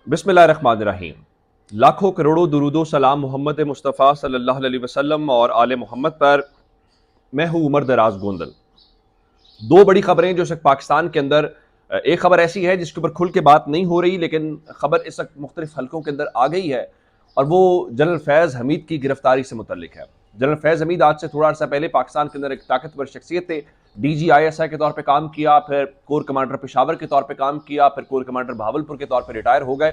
बिस्मिल्लाहिर्रहमानिर्रहीम। लाखों करोड़ों दुरूदो सलाम मोहम्मद मुस्तफ़ा सल्लल्लाहु अलैहि वसल्लम और आले मोहम्मद पर। मैं हूँ उमर दराज गोंदल। दो बड़ी खबरें जो इस वक्त पाकिस्तान के अंदर, एक खबर ऐसी है जिसके ऊपर खुल के बात नहीं हो रही, लेकिन खबर इस वक्त मुख्तलिफ हलकों के अंदर आ गई है और वो जनरल फैज़ हमीद की गिरफ्तारी से मुतल्लिक है। जनरल फैज़ हमीद आज से थोड़ा अर्सा पहले पाकिस्तान के अंदर एक ताकतवर शख्सियत थे। DGISI के तौर पर काम किया, फिर कोर कमांडर पेशावर के तौर पर काम किया, फिर कोर कमांडर बहावलपुर के तौर पर रिटायर हो गए,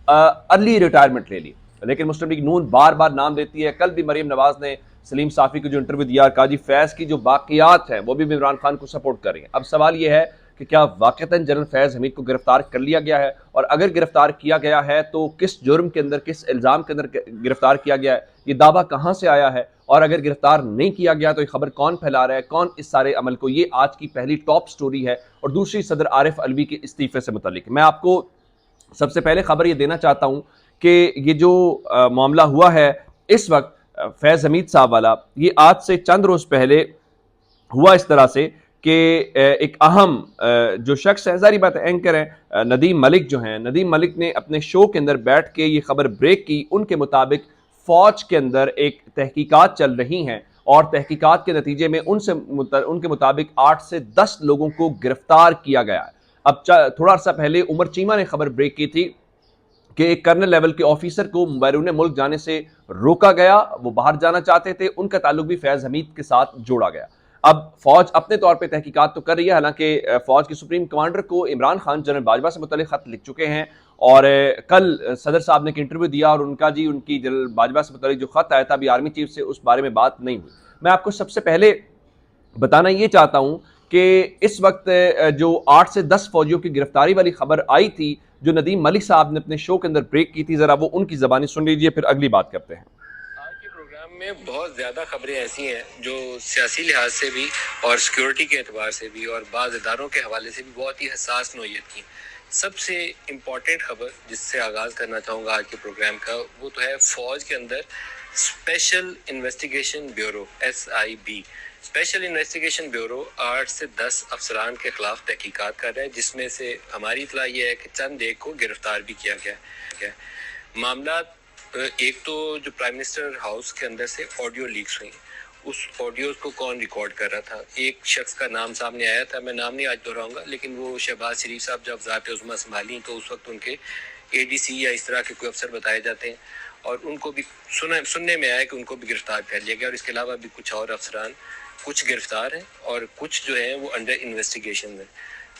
अर्ली रिटायरमेंट ले ली। लेकिन मुस्लिम लीग नून बार बार नाम देती है। कल भी मरीम नवाज ने सलीम साफी को जो इंटरव्यू दिया, कहा जी फैज़ की जो बाकियात हैं वो भी इमरान खान को सपोर्ट कर रही हैं। अब सवाल यह है कि क्या वाकईतन जनरल फैज़ हमीद को गिरफ्तार कर लिया गया है, और अगर गिरफ्तार किया गया है तो किस जुर्म के अंदर, किस इल्ज़ाम के अंदर गिरफ्तार किया गया है, ये दावा कहाँ से आया है, और अगर गिरफ्तार नहीं किया गया तो ये खबर कौन फैला रहा है, कौन इस सारे अमल को, ये आज की पहली टॉप स्टोरी है। और दूसरी सदर आरिफ अलवी के इस्तीफे से मुतल्लिक मैं आपको सबसे पहले खबर ये देना चाहता हूं कि ये जो मामला हुआ है इस वक्त फैज़ हमीद साहब वाला, ये आज से चंद रोज पहले हुआ इस तरह से कि एक अहम जो शख्स है, जारी बात है एंकर है, नदीम मलिक जो हैं, नदीम मलिक ने अपने शो के अंदर बैठ के ये खबर ब्रेक की। उनके मुताबिक फौज के अंदर एक तहकीकात चल रही हैं और तहकीकात के नतीजे में उनके मुताबिक 8 से 10 लोगों को गिरफ्तार किया गया है। अब थोड़ा अर्सा पहले उमर चीमा ने खबर ब्रेक की थी कि एक कर्नल लेवल के ऑफिसर को बैरून मुल्क जाने से रोका गया, वो बाहर जाना चाहते थे, उनका ताल्लुक भी फैज़ हमीद के साथ जोड़ा गया। अब फौज अपने तौर पे तहकीकात तो कर रही है, हालांकि फौज के सुप्रीम कमांडर को इमरान खान जनरल बाजवा से मुतल्लिक खत लिख चुके हैं, और कल सदर साहब ने एक इंटरव्यू दिया और उनकी जनरल बाजवा से मुतल्लिक जो खत आया था अभी आर्मी चीफ से, उस बारे में बात नहीं हुई। मैं आपको सबसे पहले बताना ये चाहता हूं कि इस वक्त जो 8 से 10 फौजियों की गिरफ्तारी वाली खबर आई थी, जो नदीम मलिक साहब ने अपने शो के अंदर ब्रेक की थी, जरा वो उनकी ज़बानी सुन लीजिए, फिर अगली बात करते हैं। आज के प्रोग्राम में बहुत ज़्यादा खबरें ऐसी हैं जो सियासी लिहाज से भी और सिक्योरिटी के एतबार से भी और बाज़ इदारों के हवाले से भी बहुत ही हसास नौयत की। सबसे इम्पॉर्टेंट खबर जिससे आगाज़ करना चाहूँगा आज के प्रोग्राम का, वो तो है फ़ौज के अंदर special investigation bureau SIB, special investigation bureau 8 से 10 अफसरान के खिलाफ तहकीकात कर रहा है, जिसमें से हमारी इतला ये है कि चंद एक को गिरफ्तार भी किया गया है। मामला एक तो जो प्राइम मिनिस्टर हाउस के अंदर से ऑडियो लीक्स हुई, उस ऑडियोज को कौन रिकॉर्ड कर रहा था, एक शख्स का नाम सामने आया था, मैं नाम नहीं आज दोहराऊंगा, लेकिन वो शहबाज शरीफ साहब जब ज़ात उज़्मा संभाली तो उस वक्त उनके ADC या इस तरह के कोई अफसर बताए जाते हैं, और उनको भी सुनने में आया कि उनको भी गिरफ्तार कर लिया गया। और इसके अलावा भी कुछ और अफसरान, कुछ गिरफ्तार हैं और कुछ जो है वो अंडर इन्वेस्टिगेशन है।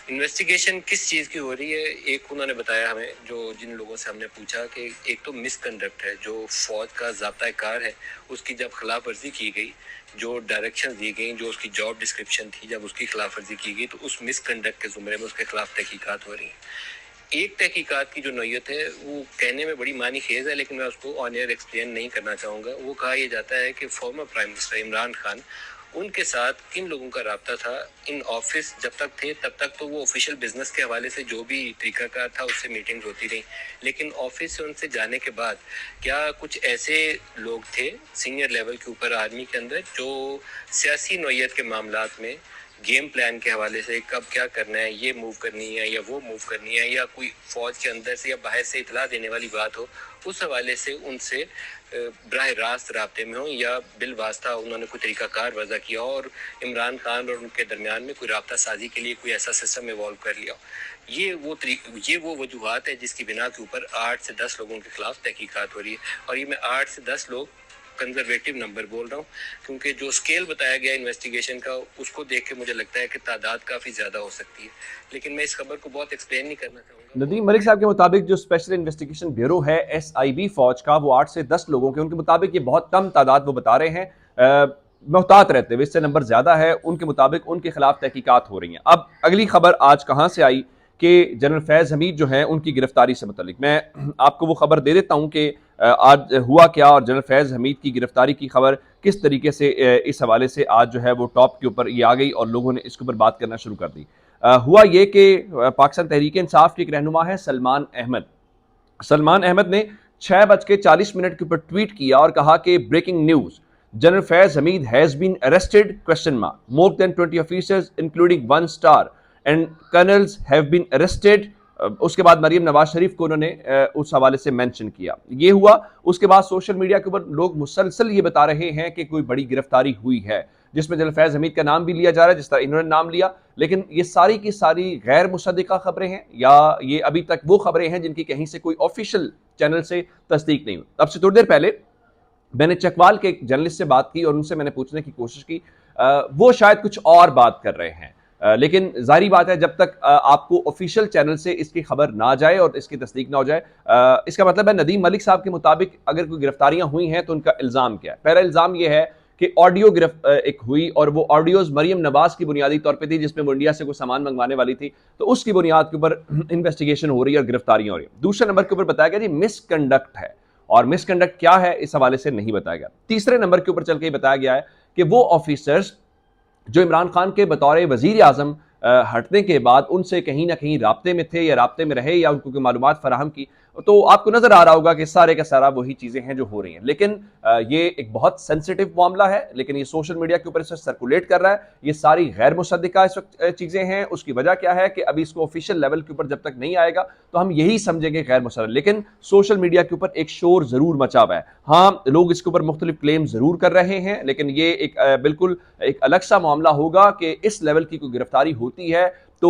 इन्वेस्टिगेशन किस चीज़ की हो रही है, एक उन्होंने बताया हमें, जो जिन लोगों से हमने पूछा, कि एक तो मिसकंडक्ट है, जो फौज का ज़ाब्ता कार है उसकी जब खिलाफ वर्जी की गई, जो डायरेक्शन दी गई, जो उसकी जॉब डिस्क्रिप्शन थी, जब उसकी खिलाफ वर्जी की गई तो उस मिसकंडक्ट के ज़ुमरे में उसके खिलाफ तहकीकात हो रही है। एक तहकीकात की जो नौयत है वो कहने में बड़ी मानी खेज है, लेकिन मैं उसको ऑन एयर एक्सप्लेन नहीं करना चाहूँगा। वो कहा यह जाता है कि former prime minister Imran Khan, उनके साथ किन लोगों का राब्ता था इन ऑफिस जब तक थे तब तक तो वो ऑफिशियल बिजनेस के हवाले से जो भी तरीकाकार था उससे मीटिंग्स होती रही, लेकिन ऑफिस से उनसे जाने के बाद क्या कुछ ऐसे लोग थे सीनियर लेवल के ऊपर आर्मी के अंदर जो सियासी नौयत के मामलात में गेम प्लान के हवाले से, कब क्या करना है, ये मूव करनी है या वो मूव करनी है, या कोई फौज के अंदर से या बाहर से इतला देने वाली बात हो, उस हवाले से उनसे बराह रास्त राब्ते में हो या बिल वास्ता उन्होंने कोई तरीकाकार वज़ा किया और इमरान खान और उनके दरमियान में कोई राब्ता साजी के लिए कोई ऐसा सिस्टम इवॉल्व कर लिया। ये वो वजूहात है जिसकी बिना के ऊपर 8 से 10 लोगों के खिलाफ तहकीकात हो रही है। और ये मैं 8 से 10 लोग कंजर्वेटिव नंबर बोल रहा हूँ, क्योंकि जो स्केल बताया गया इन्वेस्टिगेशन का, उसको देख के मुझे लगता है कि तादाद काफ़ी ज़्यादा हो सकती है, लेकिन मैं इस खबर को बहुत एक्सप्लेन नहीं करना चाहूँगा। नदीम मलिक साहब के मुताबिक जो स्पेशल इन्वेस्टिगेशन ब्यूरो है SIB फौज का, वो 8 से 10 लोगों के, उनके मुताबिक ये बहुत कम तादाद वो बता रहे हैं, मोहतात रहते हुए, इससे नंबर ज्यादा है। उनके मुताबिक उनके खिलाफ तहकीकात हो रही हैं। अब अगली खबर आज कहां से आई कि जनरल फैज़ हमीद जो है उनकी गिरफ्तारी से मुतल्लिक मैं आपको वो खबर दे देता हूं कि आज हुआ क्या, और जनरल फैज़ हमीद की गिरफ्तारी की खबर किस तरीके से इस हवाले से आज जो है वो टॉप के ऊपर ये आ गई और लोगों ने इसके ऊपर बात करना शुरू कर दी। हुआ ये कि पाकिस्तान तहरीक इंसाफ के एक रहनुमा है सलमान अहमद। सलमान अहमद ने 6:40 के ऊपर ट्वीट किया और कहा कि breaking news, general Faiz Hameed has been arrested question mark more than 20 officers including 1 star and colonels have been arrested उसके बाद मरीम नवाज शरीफ को उन्होंने उस हवाले से मेंशन किया। ये हुआ। उसके बाद सोशल मीडिया के ऊपर लोग मुसलसल ये बता रहे हैं कि कोई बड़ी गिरफ्तारी हुई है, जिसमें जनरल फैज हमीद का नाम भी लिया जा रहा है, जिस तरह इन्होंने नाम लिया। लेकिन ये सारी की सारी गैर मुसद्दिका खबरें हैं, या ये अभी तक वो खबरें हैं जिनकी कहीं से कोई ऑफिशियल चैनल से तस्दीक नहीं हुई। अब से थोड़ी देर पहले मैंने चकवाल के एक जर्नलिस्ट से बात की और उनसे मैंने पूछने की कोशिश की, वो शायद कुछ और बात कर रहे हैं, लेकिन जाहिर बात है जब तक आपको ऑफिशियल चैनल से इसकी खबर ना जाए और इसकी तस्दीक ना हो जाए, इसका मतलब है नदीम मलिक साहब के मुताबिक अगर कोई गिरफ्तारियां हुई हैं तो उनका इल्जाम क्या है। पहला इल्जाम यह है कि ऑडियो एक हुई और वो ऑडियोज मरीम नवाज की बुनियादी तौर पे थी, जिसमें वो इंडिया से कोई सामान मंगवाने वाली थी, तो उसकी बुनियाद के ऊपर इन्वेस्टिगेशन हो रही है और गिरफ्तारियां हो रही है। दूसरे नंबर के ऊपर बताया गया जी मिसकंडक्ट है, और मिसकंडक्ट क्या है इस हवाले से नहीं बताया गया। तीसरे नंबर के ऊपर चल के बताया गया है कि वो ऑफिसर्स जो इमरान खान के बतौर वजीर आजम हटने के बाद उनसे कहीं ना कहीं राब्ते में थे या राब्ते में रहे या उनको कोई मालूमात फराहम की, तो आपको नजर आ रहा होगा कि सारे का सारा वही चीजें हैं जो हो रही हैं। लेकिन ये एक बहुत सेंसिटिव मामला है, लेकिन ये सोशल मीडिया के ऊपर इसे सर्कुलेट कर रहा है। ये सारी गैर मुसद्दिका इस वक्त चीजें हैं। उसकी वजह क्या है कि अभी इसको ऑफिशियल लेवल के ऊपर जब तक नहीं आएगा तो हम यही समझेंगे गैर मुसद्दिक, लेकिन सोशल मीडिया के ऊपर एक शोर जरूर मचा हुआ है। हाँ, लोग इसके ऊपर मुख्तलिफ क्लेम जरूर कर रहे हैं, लेकिन ये एक बिल्कुल एक अलग सा मामला होगा कि इस लेवल की कोई गिरफ्तारी होती है तो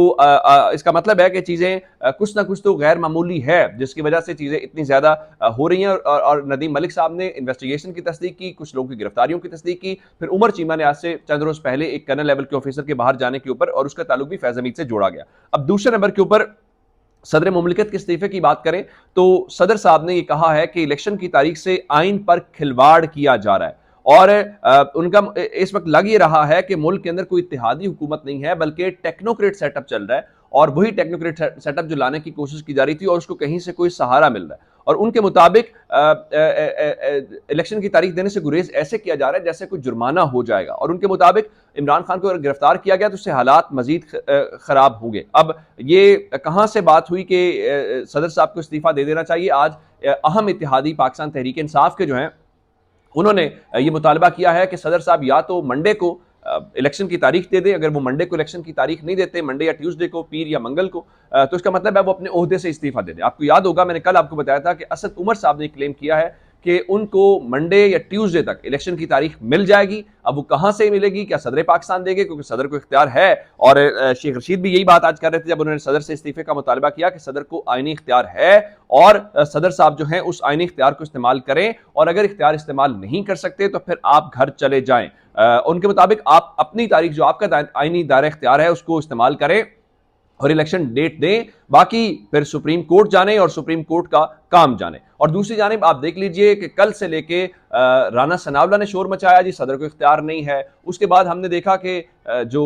इसका मतलब है कि चीजें कुछ ना कुछ तो गैर मामूली है, जिसकी वजह से चीजें इतनी ज्यादा हो रही हैं। और नदीम मलिक साहब ने इन्वेस्टिगेशन की तस्दीक की, कुछ लोगों की गिरफ्तारियों की तस्दीक की, फिर उमर चीमा ने आज से चंद रोज पहले एक कर्नल लेवल के ऑफिसर के बाहर जाने के ऊपर, और उसका ताल्लुक भी फैज हमीद से जोड़ा गया। अब दूसरे नंबर के ऊपर सदर मुमलिकत के इस्तीफे की बात करें तो सदर साहब ने यह कहा है कि इलेक्शन की तारीख से आइन पर खिलवाड़ किया जा रहा है, और उनका इस वक्त लग ये रहा है कि मुल्क के अंदर कोई इत्तेहादी हुकूमत नहीं है बल्कि टेक्नोक्रेट सेटअप चल रहा है, और वही टेक्नोक्रेट सेटअप जो लाने की कोशिश की जा रही थी और उसको कहीं से कोई सहारा मिल रहा है। और उनके मुताबिक इलेक्शन की तारीख देने से गुरेज ऐसे किया जा रहा है जैसे कोई जुर्माना हो जाएगा, और उनके मुताबिक इमरान खान को अगर गिरफ्तार किया गया तो उससे हालात मजीद खराब होंगे। अब ये कहां से बात हुई कि सदर साहब को इस्तीफा दे देना चाहिए? आज अहम इत्तेहादी पाकिस्तान तहरीक इंसाफ के जो हैं उन्होंने ये मुतालबा किया है कि सदर साहब या तो मंडे को इलेक्शन की तारीख दे दें। अगर वो मंडे को इलेक्शन की तारीख नहीं देते, मंडे या ट्यूसडे को, पीर या मंगल को, तो इसका मतलब है वो अपने ओहदे से इस्तीफा दे दें। आपको याद होगा मैंने कल आपको बताया था कि असद उमर साहब ने क्लेम किया है कि उनको मंडे या ट्यूसडे तक इलेक्शन की तारीख मिल जाएगी। अब वो कहां से मिलेगी? क्या सदर पाकिस्तान देंगे? क्योंकि सदर को इख्तियार है, और शेख रशीद भी यही बात आज कर रहे थे जब उन्होंने सदर से इस्तीफे का मुतालबा किया कि सदर को आईनी इख्तियार है और सदर साहब जो हैं उस आईनी इख्तियार को इस्तेमाल करें, और अगर इख्तियार इस्तेमाल नहीं कर सकते तो फिर आप घर चले जाएं। उनके मुताबिक आप अपनी तारीख जो आपका आईनी दायरा इख्तियार है उसको इस्तेमाल करें और इलेक्शन डेट दें, बाकी फिर सुप्रीम कोर्ट जाने और सुप्रीम कोर्ट का काम जाने। और दूसरी जानिब आप देख लीजिए कि कल से लेके राना सनावला ने शोर मचाया जी सदर को इख्तियार नहीं है। उसके बाद हमने देखा कि जो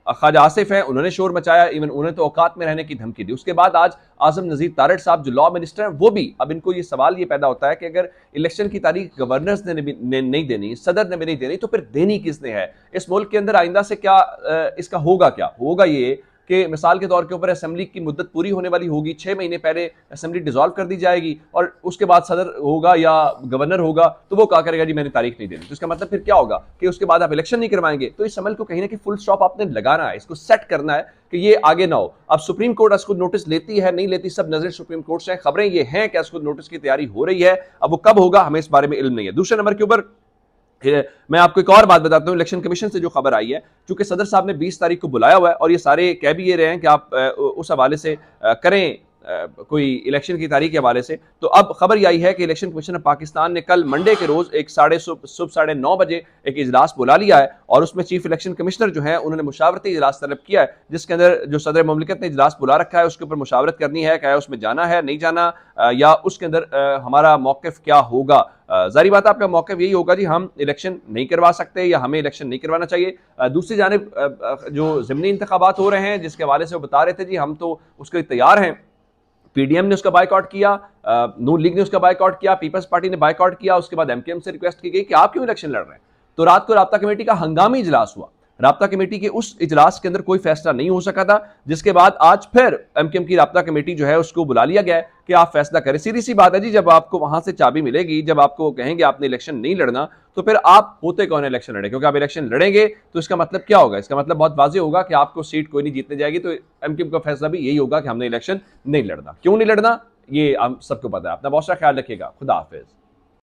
ख्वाजा आसिफ हैं उन्होंने शोर मचाया, इवन उन्हें तो औकात में रहने की धमकी दी। उसके बाद आज आजम नजीर तारड़ साहब जो लॉ मिनिस्टर हैं वो भी, अब इनको ये सवाल ये पैदा होता है कि अगर इलेक्शन की तारीख गवर्नर्स ने नहीं देनी, सदर ने भी नहीं देनी, तो फिर देनी किसने है? इस मुल्क के अंदर आइंदा से क्या इसका होगा? क्या होगा ये कि मिसाल के तौर के ऊपर असेंबली की मुद्दत पूरी होने वाली होगी, 6 महीने पहले असेंबली डिसॉल्व कर दी जाएगी और उसके बाद सदर होगा या गवर्नर होगा तो वो क्या करेगा जी मैंने तारीख नहीं देनी। तो इसका मतलब फिर क्या होगा कि उसके बाद आप इलेक्शन नहीं करवाएंगे। तो इस अमल को कहीं ना कहीं फुल स्टॉप आपने लगाना है, इसको सेट करना है कि ये आगे ना हो। अब सुप्रीम कोर्ट इसको नोटिस लेती है नहीं लेती, सब नजर सुप्रीम कोर्ट से है। खबरें ये हैं कि इसको नोटिस की तैयारी हो रही है, अब वो कब होगा हमें इस बारे में इल्म नहीं है। दूसरे नंबर के ऊपर मैं आपको एक और बात बताता हूं, इलेक्शन कमीशन से जो खबर आई है, चूंकि सदर साहब ने 20 तारीख को बुलाया हुआ है और ये सारे कह भी ये रहे हैं कि आप उस हवाले से करें कोई इलेक्शन की तारीख के हवाले से, तो अब खबर यह आई है कि इलेक्शन कमीशन ऑफ पाकिस्तान ने कल मंडे के रोज एक सुबह 9:30 बजे एक इजलास बुला लिया है और उसमें चीफ इलेक्शन कमिश्नर जो है उन्होंने मुशावरती इजलास तलब किया है, जिसके अंदर जो सदर मुमलिकत ने इजलास बुला रखा है उसके ऊपर मुशावरत करनी है, क्या उसमें जाना है नहीं जाना, या उसके अंदर हमारा मौक़िफ़ क्या होगा। जारी बात है आपका मौक़िफ़ यही होगा जी हम इलेक्शन नहीं करवा सकते या हमें इलेक्शन नहीं करवाना चाहिए। दूसरी जानिब जो ज़िमनी इंतखाबात हो रहे हैं जिसके हवाले से वो बता रहे थे जी हम तो उसके लिए तैयार हैं, पीडीएम ने उसका बायकॉट किया, नून लीग ने उसका बायकॉट किया, पीपल्स पार्टी ने बायकॉट किया, उसके बाद एमकेएम से रिक्वेस्ट की गई कि आप क्यों इलेक्शन लड़ रहे हैं। तो रात को राब्ता कमेटी का हंगामी इजलास हुआ राब्ता कमेटी के उस इजलास के अंदर कोई फैसला नहीं हो सका था, जिसके बाद आज फिर एमकेएम की राब्ता कमेटी जो है उसको बुला लिया गया है कि आप फैसला करें। सीधी सी बात है जी, जब आपको वहां से चाबी मिलेगी, जब आपको कहेंगे आपने इलेक्शन नहीं लड़ना, तो फिर आप होते कौन है इलेक्शन लड़े? क्योंकि आप इलेक्शन लड़ेंगे तो इसका मतलब क्या होगा? इसका मतलब बहुत वाज़ेह होगा कि आपको सीट कोई नहीं जीतने जाएगी। तो एमकेएम का फैसला भी यही होगा कि हमने इलेक्शन नहीं लड़ना। क्यों नहीं लड़ना, ये हम सबको पता है। अपना बहुत सारा ख्याल रखिएगा। खुदा हाफिज।